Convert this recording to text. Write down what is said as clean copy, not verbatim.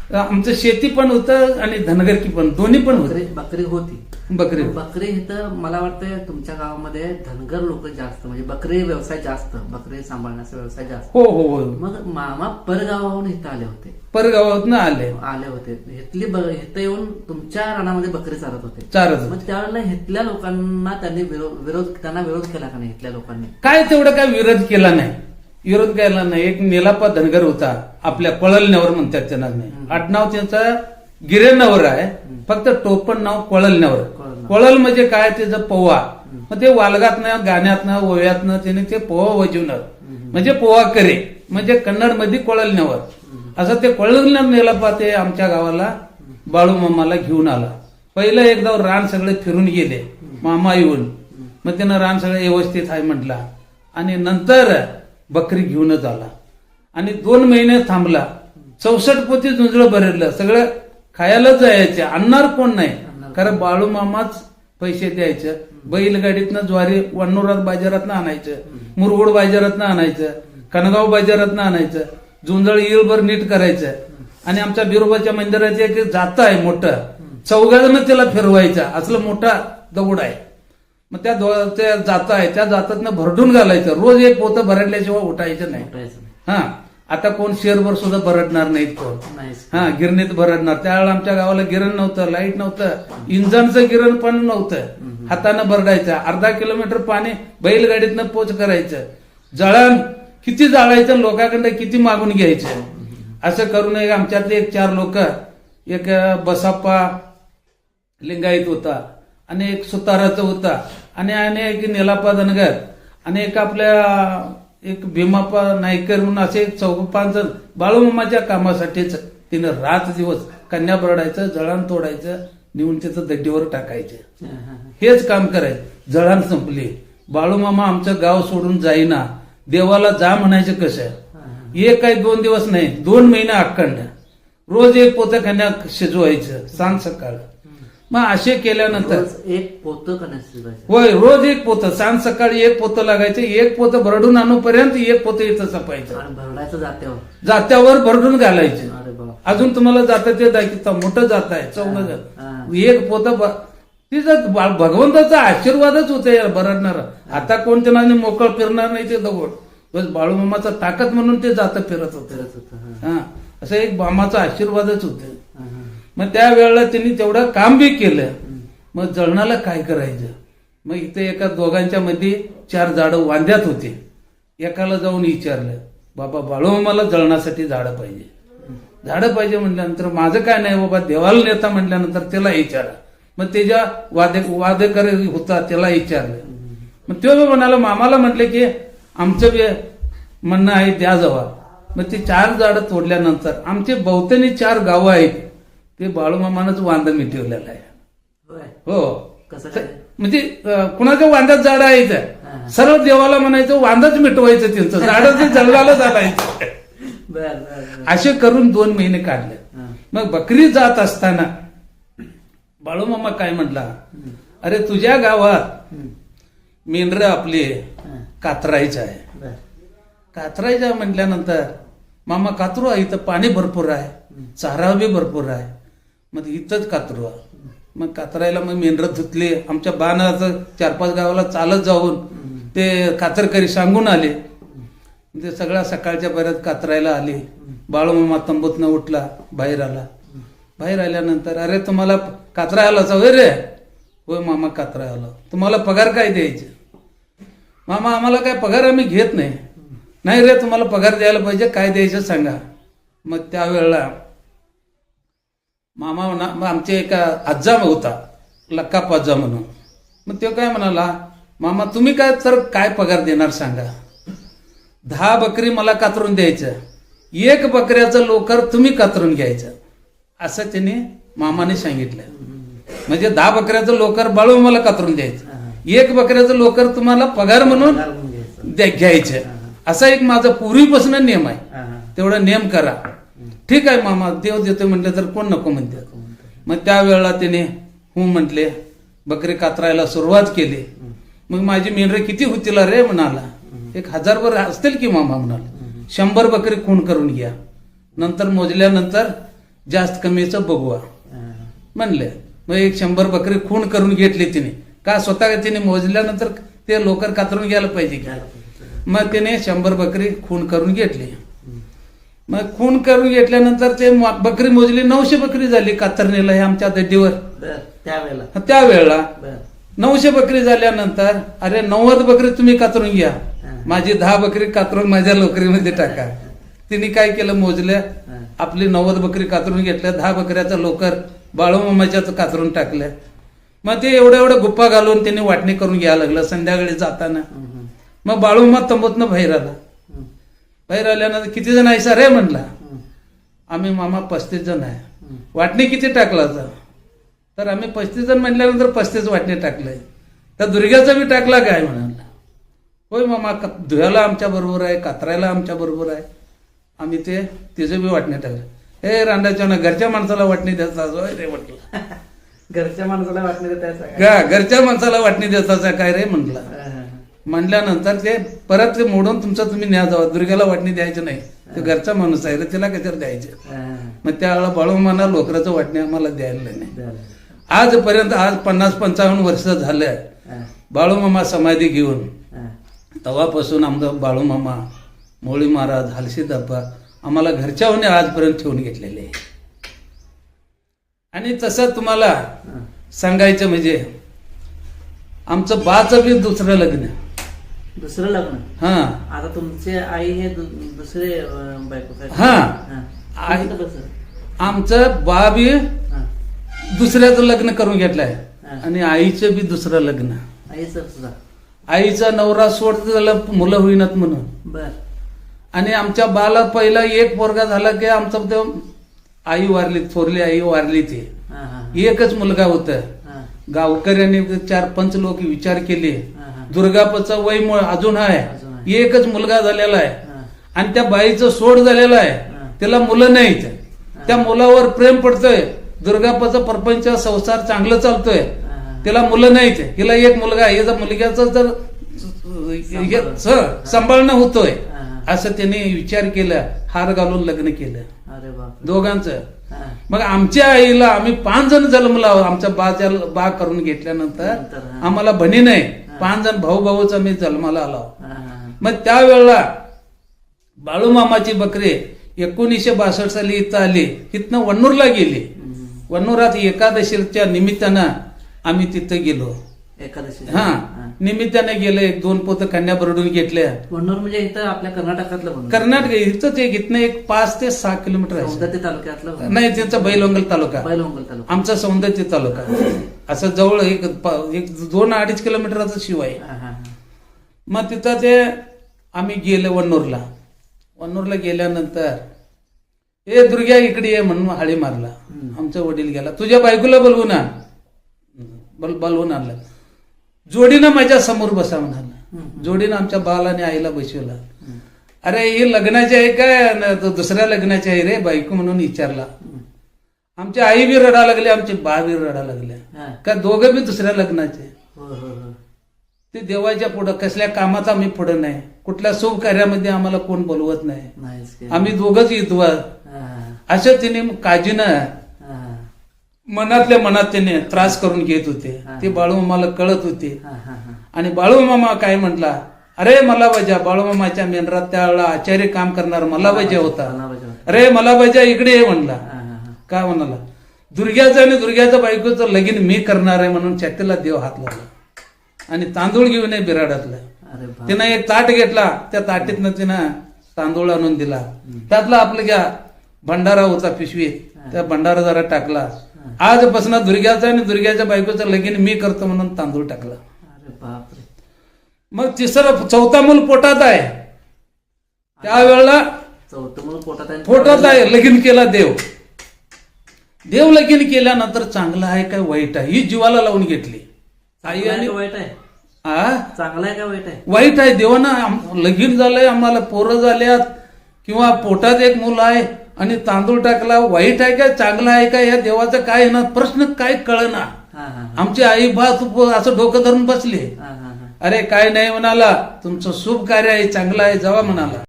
आमचं शेती पण होतं आणि धनगरकी पण, दोन्ही पण होते. बकरी होती. बकरी इथं मला वाटतं तुमच्या गावामध्ये धनगर लोक जास्त, म्हणजे बकरी व्यवसाय जास्त, बकरी सांभाळण्याचा व्यवसाय जास्त. हो हो हो. मग मामा परगावाहून इथं आले होते. परगावातून आले होते इथं येऊन तुमच्या रानामध्ये बकरी चालत होते. चारच. मग त्यावेळेला इथल्या लोकांना त्यांनी विरोध केला का नाही? इथल्या लोकांनी काय तेवढं काय विरोध केला नाही. एक निलापा धनगर होता आपल्या पळलण्यावर म्हणतात त्यांना नाही, आडनाव त्यांचा गिरेनावर आहे, फक्त टोपण नाव पळलण्यावर. पळल म्हणजे काय त्याचं पोवा, मग ते वालगातनं गाण्यातनं ओव्यातनं त्याने ते पोवा वजवणार, म्हणजे पोवा करे, म्हणजे कन्नड मध्ये कोळलण्यावर. असं ते कोळलण्यावर निलापा ते आमच्या गावाला बाळू मामाला घेऊन आला. पहिलं एकदा रान सगळे फिरून गेले मामा येऊन, मग त्यानं रान सगळं व्यवस्थित आहे म्हटला, आणि नंतर बकरी घेऊनच आला आणि 2 महिने थांबला. 64 पोती झुंजळं भरलं, सगळं खायला जायचे, आणणार कोण नाही, कारण बाळू मामाच पैसे द्यायचं. बैलगाडीतनं ज्वारी वन्नोरात बाजारातनं आणायचं, मुरगुड बाजारातनं आणायचं, कनगाव बाजारातनं आणायचं, झुंजळ येळभर नीट करायचं. आणि आमच्या बिरोबाच्या मंदिरात एक जाता आहे मोठं, चौघांना त्याला फिरवायचं, असलं मोठा दगड आहे. मग त्या जाता आहे, त्या जातातनं भरडून घालायचं, रोज एक पोतं भरडल्याशिवाय उठायचं नाही. हा, आता कोण शेरभर सुद्धा भरडणार नाहीत कोण. हा, गिरणीत भरडणार. त्यावेळेला आमच्या गावाला गिरण नव्हतं, लाईट नव्हतं, इंजनचं गिरण पण नव्हतं, हातानं भरडायचं. अर्धा किलोमीटर पाणी बैलगाडीतनं पोच करायचं. जळण किती जाळायचं, लोकांकडे किती मागून घ्यायचं. असं करून एक आमच्यातले 1-4 लोक, एक बसाप्पा लिंगायत होता, आणि एक सुताराचं होता, आणि एक निलापा धनगर, आणि एक आपल्या एक भीमाप्पा नायकर म्हणून, असे 4-5 जण बाळूमामाच्या कामासाठीच तिनं रात दिवस कन्या भरडायचं, जळण तोडायचं, नेऊन त्याचं दड्डीवर टाकायचं, हेच काम करायचं. जळण संपली, बाळूमामा आमचं गाव सोडून जाईना, देवाला जा म्हणायचं कसं. एक काही 2 दिवस नाही, 2 महिने अखंड रोज एक पोतं कन्या शिजवायचं, सांग सकाळ. मग असे केल्यानंतर एक पोतं कन्या, होय, रोज एक पोतं, सांग सकाळी एक पोतं लागायचं. एक पोतं भरडून आणूपर्यंत एक पोतं इथं सपायचं, भरडायचं जात्यावर भरडून घालायचं. अजून तुम्हाला जातं ते दाखवता, मोठं जात आहे 14 एक पोतं. तिचं भगवंताचा आशीर्वादच होता यार भरडणार. आता कोणत्या नावाने मोकळ फिरणार नाही ते दगड, बस बाळूमामाचा ताकद म्हणून ते जातं फिरत होतं. हा, असं एक मामाचा आशीर्वादच होतं. मग त्यावेळेला त्यांनी तेवढं काम बी केलं. मग जळणाला काय करायचं, मग इथे एका दोघांच्या मध्ये 4 झाडं वांद्यात होते. एकाला जाऊन विचारलं, बाबा बाळूमामाला जळणासाठी झाडं पाहिजे म्हटल्यानंतर, माझं काय नाही बाबा, देवाला नेता म्हटल्यानंतर त्याला विचारा. मग त्याच्या वादेकर होता, त्याला विचारलं. मग तो म्हणाला, मामाला म्हटले की आमचं बी म्हणणं आहे द्या जावा. मग ते 4 झाडं तोडल्यानंतर आमचे बहुतेक 4 गावं आहेत, ते बाळूमामानंच वांदा मिटवलेलं आहे. हो, म्हणजे कुणाच्या वांद्यात झाड आहे, सर्व देवाला म्हणायचं वांदाच मिटवायचं, त्यांचं झाडाचं जळगाला चालायचं. असे करून 2 महिने काढले. मग बकरी जात असताना बाळूमामा काय म्हटला, अरे तुझ्या गावात मेंढरं आपली कातरायचं आहे. कातरायचं म्हटल्यानंतर, मामा कातरू, इथं पाणी भरपूर आहे, चारा बी भरपूर आहे, मग इथंच कातरू. मग कातरायला मग मेंढरं धुतले. आमच्या बाणाचं 4-5 गावाला चालत जाऊन ते कातरकरी सांगून आले. ते सगळ्या सकाळच्या बऱ्यात कातरायला आले. बाळूमामा तंबूतनं उठला, बाहेर आला. बाहेर आल्यानंतर, अरे तुम्हाला कातरायला जाऊ रे. होय मामा कातरायला. तुम्हाला पगार काय द्यायचे? मामा आम्हाला काय पगार आम्ही घेत नाही. नाही रे, तुम्हाला पगार द्यायला पाहिजे, काय द्यायचं सांगा. मग त्यावेळेला मामा आमचे एका आज्जा होता, लक्काप आज्जा म्हणून. मग तो काय म्हणाला, मामा तुम्ही काय तर काय पगार देणार सांगा. 10 बकरी मला कातरून द्यायचं, 1 बकऱ्याचं लोकर तुम्ही कातरून घ्यायचं, असं त्याने मामाने सांगितलं. म्हणजे 10 बकऱ्याचं लोकर बाळूमामाला कातरून द्यायचं, 1 बकऱ्याचं लोकर तुम्हाला पगार म्हणून घ्यायचं. असा एक माझा पूर्वीपासून नियम आहे, तेवढा नियम करा. ठीक आहे मामा, देव देतो म्हटलं तर कोण नको म्हणते. मग त्यावेळेला त्याने हो म्हटले, बकरी कातरायला सुरुवात केली. मग माझी मेंढरे किती होतील रे म्हणाला. 1000 असतील की मामा म्हणाला. 100 बकरी खून करून घ्या. नंतर मोजल्यानंतर जास्त कमीचं बघूया हा. म्हणले. मग एक 100 बकरी खून करून घेतली तिने. का स्वतः तिने मोजल्यानंतर ते लोकर कातरून घ्यायला पाहिजे की. मग तिने 100 बकरी खून करून घेतली. मग खून करून घेतल्यानंतर ते बकरी मोजली, 900 बकरी झाली कातरणीला हे आमच्या दड्डीवर. त्यावेळेला 900 बकरी झाल्यानंतर अरे 90 बकरी तुम्ही कातरून घ्या, माझी 10 बकरी कातरून माझ्या लोकरीमध्ये टाका. तिने काय केलं, मोजल्या, आपली 90 बकरी कातरून घेतल्या, 10 बकऱ्याचा लोकर बाळूमामाच्या कातरून टाकल्या. मग ते एवढं गुप्पा घालून त्यांनी वाटणी करून घ्यायला लागलं संध्याकाळी जाताना. मग बाळूमामा तंबूतनं बाहेर आला. बाहेर आल्यानंतर किती जण आहे सर म्हणला. आम्ही मामा 35 जण आहे. वाटणी किती टाकला तर आम्ही 35 जण म्हटल्यानंतर 35 वाटणी टाकलंय. तर दुर्ग्याचा बी टाकला काय म्हणाला. होय मामा, धुयाला आमच्या बरोबर आहे, कातरायला आमच्या बरोबर आहे. आम्ही ते तिचं बी वाटणी टाकलं. हे रांडाच्या घरच्या माणसाला वाटणी द्यायचा रे म्हटलं. घरच्या माणसाला वाटणी देता घरच्या माणसाला वाटणी द्यायचा काय रे म्हटलं. म्हणल्यानंतर ते परत ते मोडून तुमचं तुम्ही न्या जावा, दुर्ग्याला वाटणी द्यायची नाही, तो घरचा माणूस आहे रे, त्याला कशाला द्यायचे. मग त्यावेळेला बाळूमामाला लोकराचं वाटणी आम्हाला द्यायला नाही. आजपर्यंत आज 50-55 वर्ष झालं बाळूमामा समाधी घेऊन. तेव्हापासून आमचा बाळूमामा, मोळी महाराज, हलसीदाप्पा आम्हाला घरच्याहून आजपर्यंत ठेवून घेतलेले आहे. आणि तसं तुम्हाला सांगायचं म्हणजे आमचं बाचं बी दुसरं लग्न. हा, आता तुमचे आई हे दुसरे बायको. हा, आमचं बा बी दुसऱ्याचं लग्न करून घेतलंय आणि आईचं बी दुसरं लग्न. आईचा नवरा सोडत झाला मुलं होईनात म्हणून. बर. आणि आमच्या बाला पहिला एक पोरगा झाला की आमचा तो आई वारली, थोरली आई वारली. ते एकच मुलगा होता. गावकऱ्यांनी 4-5 लोक विचार केले, दुर्गापचं वय अजून आहे, एकच मुलगा झालेला आहे आणि त्या बाईचं सोड झालेला आहे, त्याला मुलं नाहीत. त्या मुलावर प्रेम पडतोय, दुर्गापाचा परपंच संसार चांगलं चालतोय, त्याला मुलं नाहीत, हिला एक मुलगा आहे, याचा मुलग्याचं जर सांभाळणं होतोय असं त्याने विचार केला. हार घालून लग्न केलं दोघांचं. मग आमच्या आईला आम्ही 5 जण जन्मला. आमच्या बा करून घेतल्यानंतर आम्हाला बहिणी नाही, 5 जण भाऊच आम्ही जन्माला आलो. मग त्यावेळेला बाळूमामाची बकरी 1962 साली इथं आली. इथनं वन्नूरला गेली. वन्नूरात एकादशीच्या निमित्तानं आम्ही तिथं गेलो. हा, निमित्ताने गेले. 1-2 पोतं कन्या बरडून घेतल्या. वन्नूर म्हणजे इथं आपल्या कर्नाटकातलं. कर्नाटक इथंच इथनं एक 5 ते 6 किलोमीटर आहे. सौंदत्य तालुक्यातलं नाही, त्यांचा बैलवंगल तालुका, आमचा सौंदत्य तालुका. असं जवळ 1-2-2.5 किलोमीटरचा शिव आहे. मग तिथं ते आम्ही गेलो वन्नूरला. वन्नूरला गेल्यानंतर ए दुर्ग्या इकडे ये म्हणून हाळी मारला. आमचा वडील गेला, तुझ्या बायकोला बोलवून आण. बोलवून आणलं. जोडीनं माझ्या समोर बसा म्हणाला. जोडीनं आमच्या बालाने आईला बसवला. अरे ही लग्नाची आहे काय दुसऱ्या लग्नाची आहे रे बायको म्हणून विचारला. आमची आई बी रडा लागली, आमचे बा बी रडा लागल्या. का दोघं बी दुसऱ्या लग्नाचे. ते देवाच्या पुढं कसल्या कामाचा आम्ही पुढं नाही, कुठल्या शुभ कार्यामध्ये आम्हाला कोण बोलवत नाही, आम्ही दोघंच विधवा. असं तिने काळजीनं मनातल्या मनात त्याने त्रास करून घेत होते. ते बाळूमामाला कळत होते. आणि बाळूमामा काय म्हटला, अरे मला बजा. बाळूमामाच्या मेंढरात त्यावेळेला आचार्य काम करणार मला बजा होता. अरे मला बजा इकडे ये म्हणला. काय म्हणाला, दुर्ग्याचं आणि दुर्ग्याच्या बायकोचं लगीन मी करणार आहे म्हणून छातीला देव हात लावला आणि तांदूळ घेऊन ये बिराडातलं. तिनं एक ताट घेतला, त्या ताटीतनं तिनं तांदूळ आणून दिला. त्यातला आपलं घ्या भंडारा होता पिशवीत, त्या भंडारा जरा टाकला. आजपासून दुर्ग्याचं आणि दुर्ग्याच्या बायकोचं लगीन मी करतो म्हणून तांदूळ टाकला. मग चौथा मूल पोटात आहे. त्यावेळेला पोटात आहे, लगीन केला देव. देव लगीन केल्यानंतर चांगलं आहे काय वाईट आहे ही जीवाला लावून घेतली. आई आणि वाईट आहे, चांगलं आहे का वाईट आहे? वाईट आहे. देवानं लगीन झालंय, आम्हाला पोरं झाल्यात किंवा पोटात एक मुलं आहे आणि तांदूळ टाकला. वाईट आहे काय चांगला आहे का या देवाचा काय ना प्रश्न काय कळना. आमची आई बा असं डोकं धरून बसले. अरे काय नाही म्हणाला, तुमचं शुभ कार्य आहे, चांगलं आहे, जावा म्हणाला.